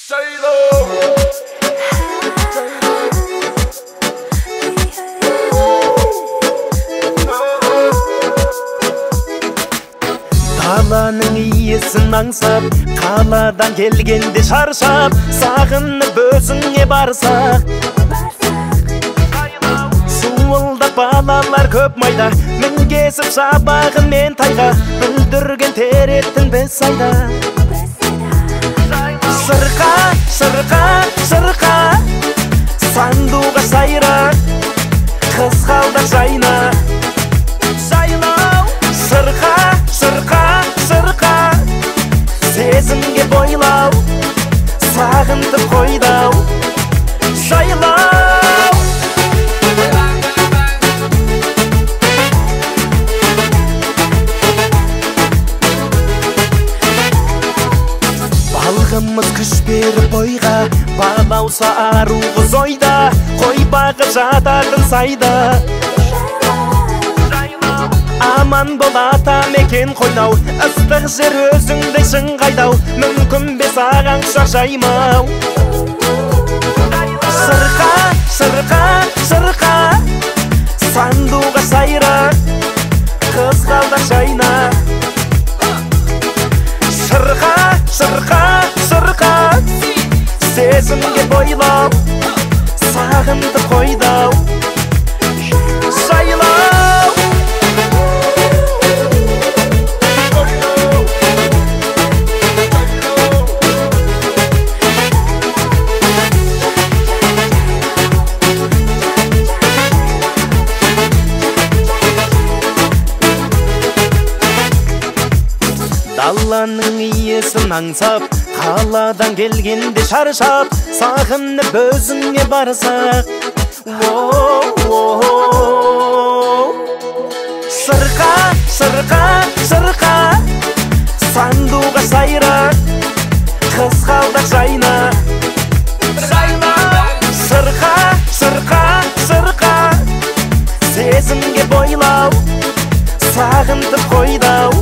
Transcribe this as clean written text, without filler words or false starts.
Қаланың иесін аңсап, қаладан келгенде шаршап, сағынып өзіңе барсақ. Суылдап балалар көп майда, мінгесіп шабағын мен тайға, бүлдірген тереттің біз айда. Сырқа, сырқа, сырқа, сандуға сайра, қызғалдақ жайна. Сырқа, сырқа, сырқа, сезімге бойлау, сағынтып қойдау, жайлау. Балғымыз күш беріп бойға, балауса ару қыз ойда, қой бағып жататын сайда. Аман бол ата мекен қойнау, ыстық жер өзіңдей шыңғайдау, мүмкін бе саған құшақ жаймау. Сырқа, сырқа, сырқа, сандуға сайра, қызғалдақ жайна. Сырқа, сырқа, сырқа, сезімге бойлау, сағынтып қойдау, жайлау. Даланың иесін аңсап, қаладан келгенде шаршап, сағынып өзіңе барсақ. Сырқа, сырқа, сырқа, сандуға сайра, қызғалдақ жайна. Сырқа, сырқа, сырқа, сезімге бойлау, сағынтып қойдау,